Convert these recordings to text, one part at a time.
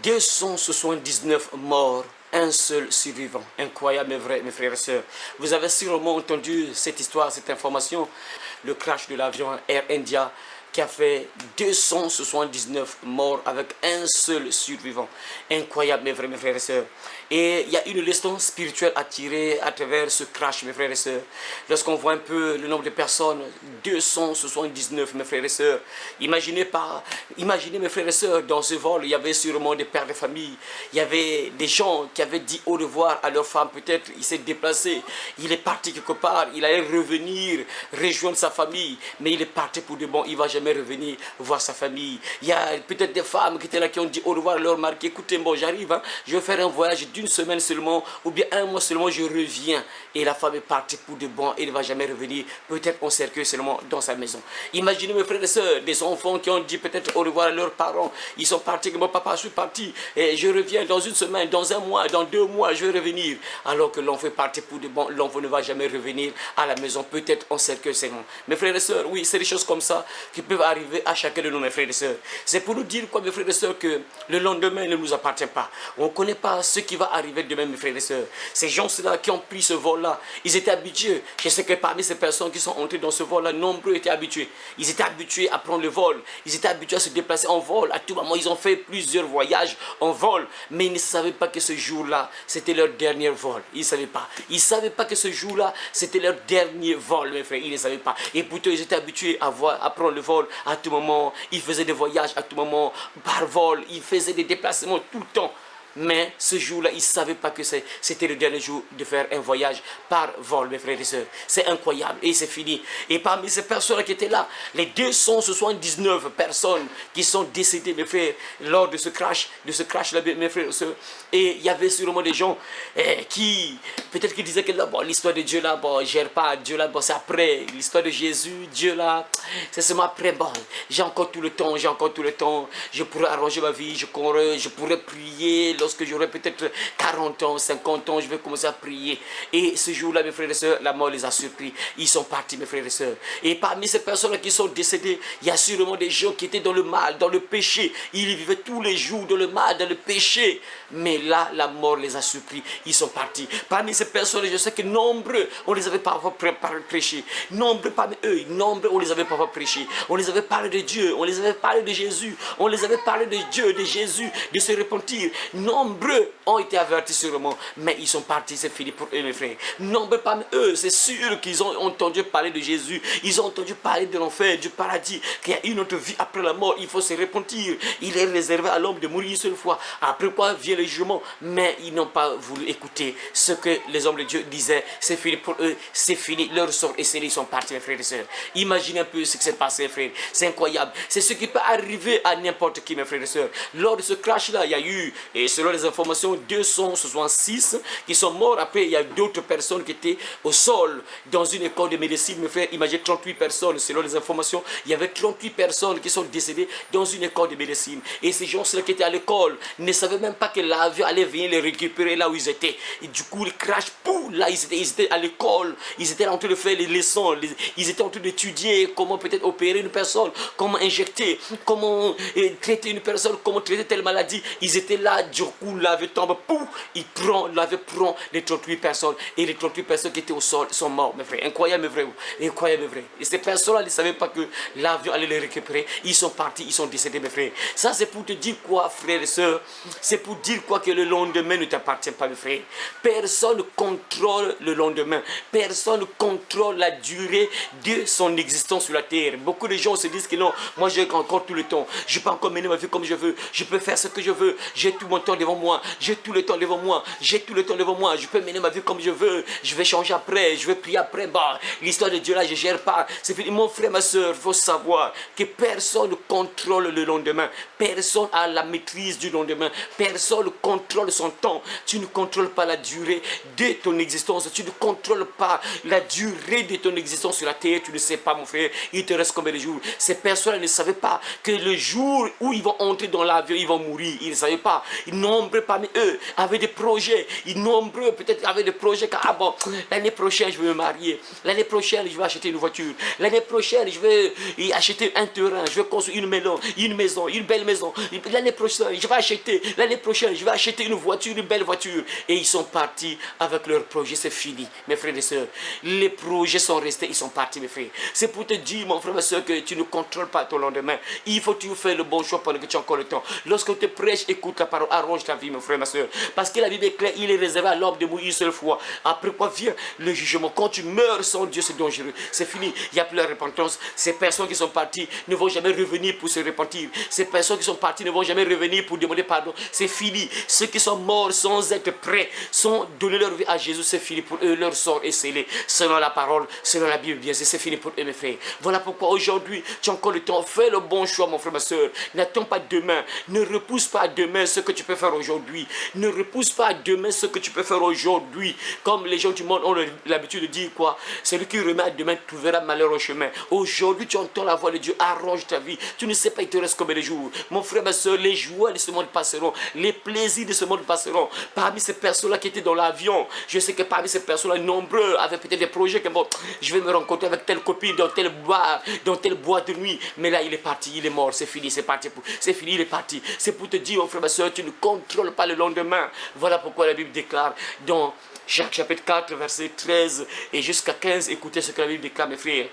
279 morts, un seul survivant. Incroyable, mes vrais, mes frères et sœurs. Vous avez sûrement entendu cette histoire, cette information, le crash de l'avion Air India qui a fait 279 morts avec un seul survivant. Incroyable, mes vrais, mes frères et sœurs. Et il y a une leçon spirituelle à tirer à travers ce crash, mes frères et sœurs. Lorsqu'on voit un peu le nombre de personnes, 279, mes frères et sœurs. Imaginez, mes frères et sœurs, dans ce vol, il y avait sûrement des pères de famille. Il y avait des gens qui avaient dit au revoir à leur femme. Peut-être il s'est déplacé, il est parti quelque part, il allait revenir, rejoindre sa famille. Mais il est parti pour de bon, il ne va jamais revenir voir sa famille. Il y a peut-être des femmes qui étaient là, qui ont dit au revoir à leur mari. Écoutez, bon, j'arrive, hein, je vais faire un voyage d'une semaine seulement, ou bien un mois seulement, je reviens. Et la femme est partie pour de bon, et il ne va jamais revenir. Peut-être on cercueille seulement dans sa maison. Imaginez mes frères et sœurs, des enfants qui ont dit peut-être au revoir à leurs parents. Ils sont partis, mon papa, je suis parti, et je reviens dans une semaine, dans un mois, dans 2 mois, je vais revenir. Alors que l'enfant est parti pour de bon, l'enfant ne va jamais revenir à la maison. Peut-être on cercueille seulement. Mes frères et sœurs, oui, c'est des choses comme ça qui peuvent arriver à chacun de nous, mes frères et sœurs. C'est pour nous dire quoi, mes frères et sœurs, que le lendemain ne nous appartient pas. On ne connaît pas ce qui va arriver demain, mes frères et sœurs. Ces gens-là qui ont pris ce vol-là, ils étaient habitués. Je sais que parmi ces personnes qui sont entrées dans ce vol-là, nombreux étaient habitués. Ils étaient habitués à prendre le vol. Ils étaient habitués à se déplacer en vol. À tout moment, ils ont fait plusieurs voyages en vol. Mais ils ne savaient pas que ce jour-là, c'était leur dernier vol. Ils ne savaient pas. Ils ne savaient pas que ce jour-là, c'était leur dernier vol, mes frères. Ils ne savaient pas. Et pourtant, ils étaient habitués à prendre le vol à tout moment. Ils faisaient des voyages à tout moment, par vol. Ils faisaient des déplacements tout le temps. Mais ce jour-là, ils ne savaient pas que c'était le dernier jour de faire un voyage par vol, mes frères et sœurs. C'est incroyable et c'est fini. Et parmi ces personnes qui étaient là, les 279 personnes qui sont décédées, mes frères, lors de ce crash-là, mes frères et sœurs. Et il y avait sûrement des gens qui, peut-être qui disaient que là, bon, l'histoire de Dieu là, bon, gère pas, Dieu là, bon, c'est après. L'histoire de Jésus, Dieu là, c'est seulement après. Bon, j'ai encore tout le temps, je pourrais arranger ma vie, je pourrais prier. Lorsque j'aurai peut-être 40 ans, 50 ans, je vais commencer à prier. Et ce jour-là, mes frères et sœurs, la mort les a surpris. Ils sont partis, mes frères et sœurs. Et parmi ces personnes qui sont décédées, il y a sûrement des gens qui étaient dans le mal, dans le péché. Ils vivaient tous les jours dans le mal, dans le péché. Mais là, la mort les a surpris. Ils sont partis. Parmi ces personnes, je sais que nombreux, on les avait parfois prêchés. Nombreux parmi eux, nombreux, on les avait parfois prêchés. On les avait parlé de Dieu, on les avait parlé de Jésus. On les avait parlé de Dieu, de Jésus, de se repentir. Nombreux ont été avertis sûrement, mais ils sont partis, c'est fini pour eux, mes frères. Nombreux parmi eux, c'est sûr qu'ils ont entendu parler de Jésus, ils ont entendu parler de l'enfer, du paradis, qu'il y a une autre vie après la mort, il faut se repentir. Il est réservé à l'homme de mourir une seule fois, après quoi vient le jugement, mais ils n'ont pas voulu écouter ce que les hommes de Dieu disaient. C'est fini pour eux, c'est fini, leur sort est scellé, ils sont partis, mes frères et sœurs. Imaginez un peu ce qui s'est passé, frères, c'est incroyable. C'est ce qui peut arriver à n'importe qui, mes frères et sœurs. Lors de ce crash-là, il y a eu, et selon les informations, 266 qui sont morts. Après, il y a d'autres personnes qui étaient au sol dans une école de médecine. Mes frères, imaginez 38 personnes. Selon les informations, il y avait 38 personnes qui sont décédées dans une école de médecine. Et ces gens-là qui étaient à l'école ne savaient même pas que l'avion allait venir les récupérer là où ils étaient. Et du coup, le crash, pouf, là, ils étaient à l'école. Ils étaient en train de faire les leçons. Ils étaient en train d'étudier comment peut-être opérer une personne, comment injecter, comment traiter une personne, comment traiter telle maladie. Ils étaient là, du coup, l'avion tombe, pouf, l'avion prend les 38 personnes. Et les 38 personnes qui étaient au sol sont morts, mes frères. Incroyable, mes frères. Incroyable, mes frères. Et ces personnes-là ne savaient pas que l'avion allait les récupérer. Ils sont partis, ils sont décédés, mes frères. Ça, c'est pour te dire quoi, frères et sœurs? C'est pour dire quoi, que le lendemain ne t'appartient pas, mes frères. Personne ne contrôle le lendemain. Personne ne contrôle la durée de son existence sur la terre. Beaucoup de gens se disent que non, moi j'ai encore tout le temps. Je peux encore mener ma vie comme je veux. Je peux faire ce que je veux. J'ai tout mon temps devant moi. J'ai tout le temps devant moi. J'ai tout le temps devant moi. Je peux mener ma vie comme je veux. Je vais changer après. Je vais prier après. Bah, l'histoire de Dieu là, je ne gère pas. C'est fini. Mon frère, ma soeur, il faut savoir que personne ne contrôle le lendemain. Personne n'a la maîtrise du lendemain. Personne ne contrôle son temps. Tu ne contrôles pas la durée de ton existence. Tu ne contrôles pas la durée de ton existence sur la terre. Tu ne sais pas, mon frère. Il te reste combien de jours? Ces personnes ne savaient pas que le jour où ils vont entrer dans l'avion, ils vont mourir. Ils ne savaient pas. Ils nombreux parmi eux avaient des projets, nombreux peut-être avaient des projets, car ah bon, l'année prochaine je vais me marier, l'année prochaine je vais acheter une voiture, l'année prochaine je vais acheter un terrain, je vais construire une maison, une belle maison, l'année prochaine je vais acheter, l'année prochaine je vais acheter une voiture, une belle voiture, et ils sont partis avec leurs projets. C'est fini, mes frères et sœurs, les projets sont restés, ils sont partis, mes frères. C'est pour te dire, mon frère, ma soeur, que tu ne contrôles pas ton lendemain. Il faut que tu fasses le bon choix pendant que tu as encore le temps. Lorsque tu prêches, écoute la parole, arrange ta vie, mon frère, ma soeur. Parce que la Bible est claire, il est réservé à l'homme de mourir une seule fois. Après quoi vient le jugement. Quand tu meurs sans Dieu, c'est dangereux. C'est fini, il n'y a plus la repentance. Ces personnes qui sont parties ne vont jamais revenir pour se repentir. Ces personnes qui sont parties ne vont jamais revenir pour demander pardon. C'est fini. Ceux qui sont morts sans être prêts, sans donner leur vie à Jésus, c'est fini pour eux. Leur sort est scellé. Selon la parole, selon la Bible, bien c'est fini pour eux, mes frères. Voilà pourquoi aujourd'hui, tu as encore le temps. Fais le bon choix, mon frère, ma soeur. N'attends pas demain. Ne repousse pas à demain ce que tu peux faire aujourd'hui. Ne repousse pas à demain ce que tu peux faire aujourd'hui. Comme les gens du monde ont l'habitude de dire quoi? Celui qui remet à demain trouvera malheur au chemin. Aujourd'hui, tu entends la voix de Dieu. Arrange ta vie. Tu ne sais pas, il te reste combien de jours. Mon frère, ma soeur, les joies de ce monde passeront. Les plaisirs de ce monde passeront. Parmi ces personnes-là qui étaient dans l'avion, je sais que parmi ces personnes-là, nombreux avaient peut-être des projets que bon, je vais me rencontrer avec telle copine dans tel bar, dans telle boîte de nuit. Mais là, il est parti, il est mort, c'est fini, c'est parti. C'est fini, il est parti. C'est pour te dire, mon frère, ma soeur, tu ne contrôles pas le lendemain. Voilà pourquoi la Bible déclare dans Jacques chapitre 4, verset 13 et jusqu'à 15, écoutez ce que la Bible déclare, mes frères.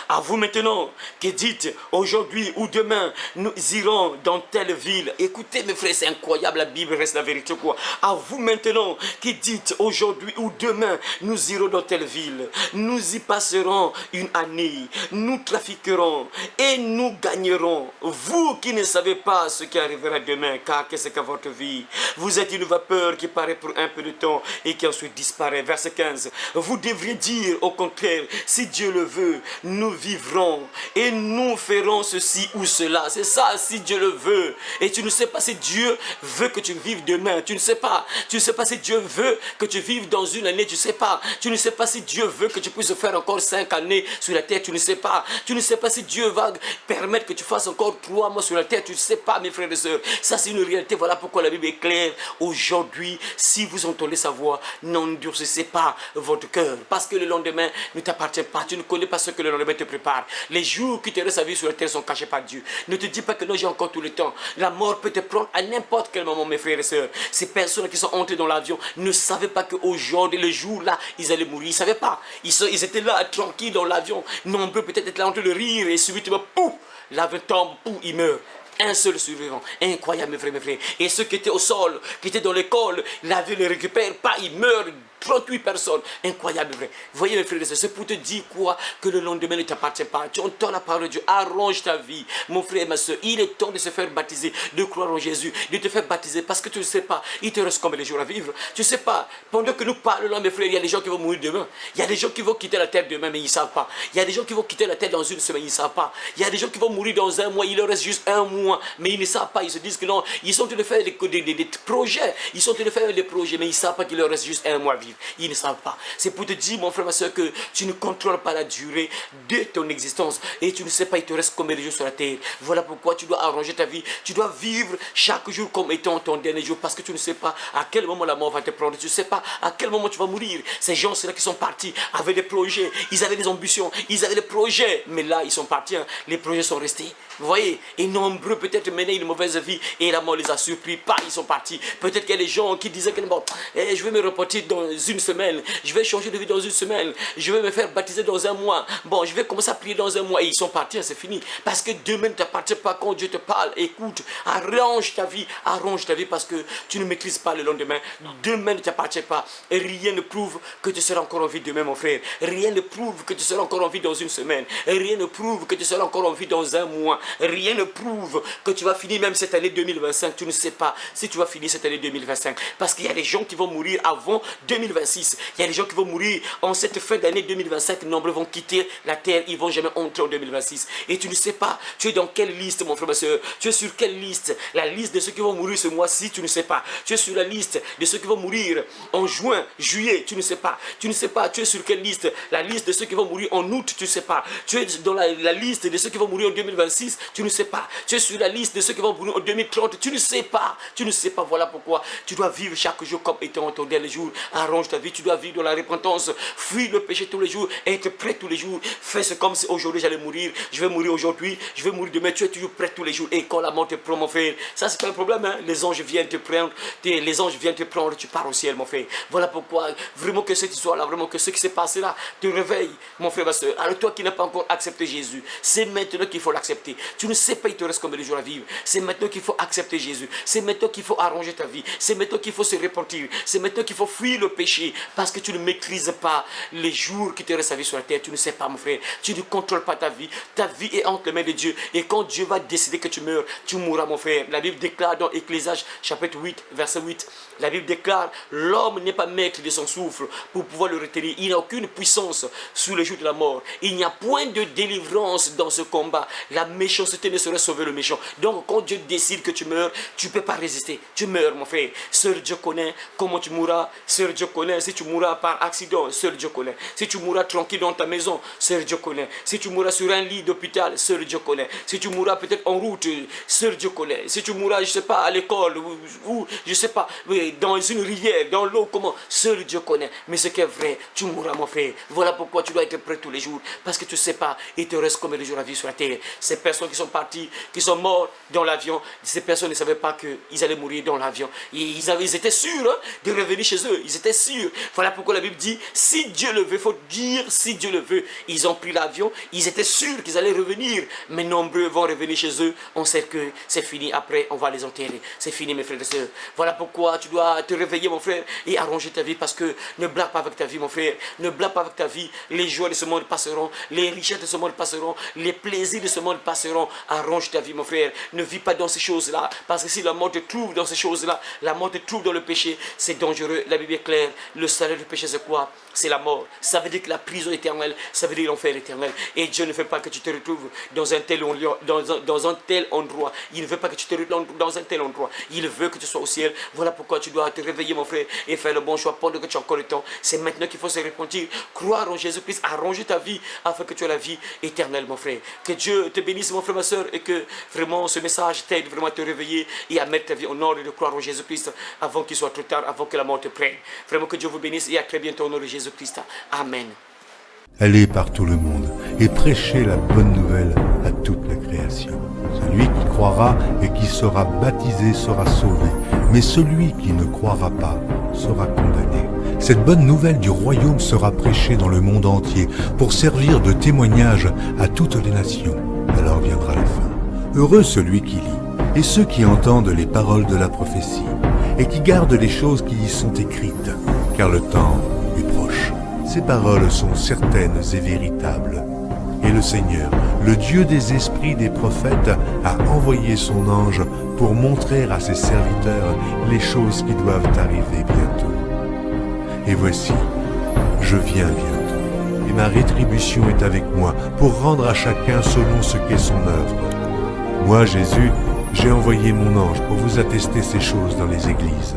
À vous maintenant qui dites aujourd'hui ou demain nous irons dans telle ville. Écoutez mes frères, c'est incroyable, la Bible reste la vérité quoi. À vous maintenant qui dites aujourd'hui ou demain nous irons dans telle ville. Nous y passerons une année. Nous trafiquerons et nous gagnerons. Vous qui ne savez pas ce qui arrivera demain, car qu'est-ce que votre vie? Vous êtes une vapeur qui paraît pour un peu de temps et qui ensuite disparaît. Verset 15. Vous devriez dire au contraire, si Dieu le veut, nous vivrons et nous ferons ceci ou cela. C'est ça, si Dieu le veut. Et tu ne sais pas si Dieu veut que tu vives demain. Tu ne sais pas. Tu ne sais pas si Dieu veut que tu vives dans une année. Tu ne sais pas. Tu ne sais pas si Dieu veut que tu puisses faire encore 5 années sur la terre. Tu ne sais pas. Tu ne sais pas si Dieu va permettre que tu fasses encore 3 mois sur la terre. Tu ne sais pas, mes frères et sœurs. Ça, c'est une réalité. Voilà pourquoi la Bible est claire. Aujourd'hui, si vous entendez sa voix, n'endurcissez pas votre cœur. Parce que le lendemain ne t'appartient pas. Tu ne connais pas ce que le lendemain te prépare. Les jours qui te restent à vivre sur la terre sont cachés par Dieu. Ne te dis pas que non, j'ai encore tout le temps. La mort peut te prendre à n'importe quel moment, mes frères et sœurs. Ces personnes qui sont entrées dans l'avion ne savaient pas qu'aujourd'hui, le jour là, ils allaient mourir. Ils ne savaient pas. Ils étaient là, tranquilles dans l'avion. Nombreux peut-être étaient là en train de rire et subitement, pouf, l'avion tombe, pouf, ils meurent. Un seul survivant. Incroyable, mes frères, mes frères. Et ceux qui étaient au sol, qui étaient dans l'école, l'avion ne les récupère pas, ils meurent. 38 personnes. Incroyable, vrai. Voyez, mes frères et sœurs, c'est pour te dire quoi? Que le lendemain ne t'appartient pas. Tu entends la parole de Dieu. Arrange ta vie. Mon frère et ma soeur, il est temps de se faire baptiser, de croire en Jésus, de te faire baptiser parce que tu ne sais pas. Il te reste combien de jours à vivre? Tu ne sais pas. Pendant que nous parlons, mes frères, il y a des gens qui vont mourir demain. Il y a des gens qui vont quitter la terre demain, mais ils ne savent pas. Il y a des gens qui vont quitter la terre dans une semaine, ils ne savent pas. Il y a des gens qui vont mourir dans un mois, il leur reste juste un mois, mais ils ne savent pas. Ils se disent que non, ils sont en train de faire des projets. Ils sont en train de faire des projets, mais ils ne savent pas qu'il leur reste juste un mois à vivre. Ils ne savent pas. C'est pour te dire, mon frère, ma soeur, que tu ne contrôles pas la durée de ton existence. Et tu ne sais pas, il te reste combien de jours sur la terre. Voilà pourquoi tu dois arranger ta vie. Tu dois vivre chaque jour comme étant ton dernier jour. Parce que tu ne sais pas à quel moment la mort va te prendre. Tu ne sais pas à quel moment tu vas mourir. Ces gens, c'est là qui sont partis avec des projets. Ils avaient des ambitions. Ils avaient des projets. Mais là, ils sont partis. Hein. Les projets sont restés. Vous voyez, et nombreux peut-être menaient une mauvaise vie et la mort les a surpris. Pas, ils sont partis. Peut-être qu'il y a des gens qui disaient que bon, je vais me reporter dans une semaine. Je vais changer de vie dans une semaine. Je vais me faire baptiser dans un mois. Bon, je vais commencer à prier dans un mois. Et ils sont partis, c'est fini. Parce que demain ne t'appartient pas quand Dieu te parle. Écoute, arrange ta vie parce que tu ne maîtrises pas le lendemain. Demain ne t'appartient pas. Et rien ne prouve que tu seras encore en vie demain, mon frère. Rien ne prouve que tu seras encore en vie dans une semaine. Rien ne prouve que tu seras encore en vie dans un mois. Rien ne prouve que tu vas finir même cette année 2025. Tu ne sais pas si tu vas finir cette année 2025. Parce qu'il y a des gens qui vont mourir avant 2025. 2026. Il y a des gens qui vont mourir en cette fin d'année 2025. Nombreux vont quitter la terre. Ils ne vont jamais entrer en 2026. Et tu ne sais pas, tu es dans quelle liste, mon frère, ma soeur? Tu es sur quelle liste? La liste de ceux qui vont mourir ce mois-ci, tu ne sais pas. Tu es sur la liste de ceux qui vont mourir en juin, juillet, tu ne sais pas. Tu ne sais pas, tu es sur quelle liste? La liste de ceux qui vont mourir en août, tu ne sais pas. Tu es dans la liste de ceux qui vont mourir en 2026, tu ne sais pas. Tu es sur la liste de ceux qui vont mourir en 2030, tu ne sais pas. Tu ne sais pas, voilà pourquoi tu dois vivre chaque jour comme étant ton dernier jour. Arrange ta vie, tu dois vivre dans la repentance. Fuis le péché tous les jours, être prêt tous les jours. Fais ce comme si aujourd'hui j'allais mourir. Je vais mourir aujourd'hui, je vais mourir demain. Tu es toujours prêt tous les jours. Et quand la mort te prend, mon frère, ça c'est pas un problème. Hein? Les anges viennent te prendre, les anges viennent te prendre, tu pars au ciel, mon frère. Voilà pourquoi, vraiment que cette histoire-là, vraiment que ce qui s'est passé là, te réveille, mon frère, ma soeur. Alors toi qui n'as pas encore accepté Jésus, c'est maintenant qu'il faut l'accepter. Tu ne sais pas, il te reste combien de jours à vivre. C'est maintenant qu'il faut accepter Jésus. C'est maintenant qu'il faut arranger ta vie. C'est maintenant qu'il faut se repentir. C'est maintenant qu'il faut fuir le péché. Parce que tu ne maîtrises pas les jours qui te restent à vivre sur la terre. Tu ne sais pas, mon frère. Tu ne contrôles pas ta vie. Ta vie est entre les mains de Dieu. Et quand Dieu va décider que tu meurs, tu mourras, mon frère. La Bible déclare dans Ecclésiaste chapitre 8, verset 8. La Bible déclare, l'homme n'est pas maître de son souffle pour pouvoir le retenir. Il n'a aucune puissance sous le jour de la mort. Il n'y a point de délivrance dans ce combat. La méchanceté ne saurait sauver le méchant. Donc quand Dieu décide que tu meurs, tu ne peux pas résister. Tu meurs, mon frère. Seul Dieu connaît comment tu mourras. Seul Dieu connaît si tu mourras par accident. Seul Dieu connaît. Si tu mourras tranquille dans ta maison, seul Dieu connaît. Si tu mourras sur un lit d'hôpital, seul Dieu connaît. Si tu mourras peut-être en route, seul Dieu connaît. Si tu mourras, je ne sais pas, à l'école, ou je ne sais pas, dans une rivière, dans l'eau, comment, seul Dieu connaît. Mais ce qui est vrai, tu mourras, mon frère. Voilà pourquoi tu dois être prêt tous les jours. Parce que tu ne sais pas, il te reste combien de jours à vivre sur la terre. Ces personnes qui sont parties, qui sont mortes dans l'avion, ces personnes ne savaient pas qu'ils allaient mourir dans l'avion. Ils étaient sûrs, hein, de revenir chez eux. Ils étaient sûrs. Voilà pourquoi la Bible dit, si Dieu le veut, il faut dire si Dieu le veut. Ils ont pris l'avion, ils étaient sûrs qu'ils allaient revenir. Mais nombreux vont revenir chez eux. On sait que c'est fini. Après, on va les enterrer. C'est fini, mes frères et sœurs. Voilà pourquoi tu dois te réveiller, mon frère, et arranger ta vie. Parce que ne blague pas avec ta vie, mon frère. Ne blague pas avec ta vie. Les joies de ce monde passeront. Les richesses de ce monde passeront. Les plaisirs de ce monde passeront. Arrange ta vie, mon frère. Ne vis pas dans ces choses-là. Parce que si la mort te trouve dans ces choses-là, la mort te trouve dans le péché, c'est dangereux. La Bible est claire. Le salaire du péché, c'est quoi? C'est la mort. Ça veut dire que la prison éternelle, ça veut dire l'enfer éternel. Et Dieu ne veut pas que tu te retrouves dans un tel endroit. Il ne veut pas que tu te retrouves dans un tel endroit. Il veut que tu sois au ciel. Voilà pourquoi tu dois te réveiller, mon frère, et faire le bon choix pendant que tu as encore le temps. C'est maintenant qu'il faut se repentir. Croire en Jésus-Christ, arranger ta vie afin que tu aies la vie éternelle, mon frère. Que Dieu te bénisse, mon frère, ma soeur, et que vraiment ce message t'aide vraiment à te réveiller et à mettre ta vie en ordre et de croire en Jésus-Christ avant qu'il soit trop tard, avant que la mort te prenne. Vraiment que Dieu vous bénisse et à très bientôt au nom de Jésus-Christ. Amen. Allez par tout le monde et prêchez la bonne nouvelle à toute la création. Celui qui croira et qui sera baptisé sera sauvé, mais celui qui ne croira pas sera condamné. Cette bonne nouvelle du royaume sera prêchée dans le monde entier pour servir de témoignage à toutes les nations. Alors viendra la fin. Heureux celui qui lit et ceux qui entendent les paroles de la prophétie et qui gardent les choses qui y sont écrites, car le temps est proche. Ces paroles sont certaines et véritables. Et le Seigneur, le Dieu des esprits des prophètes, a envoyé son ange pour montrer à ses serviteurs les choses qui doivent arriver bientôt. Et voici, je viens bientôt, et ma rétribution est avec moi pour rendre à chacun selon ce qu'est son œuvre. Moi, Jésus, j'ai envoyé mon ange pour vous attester ces choses dans les églises.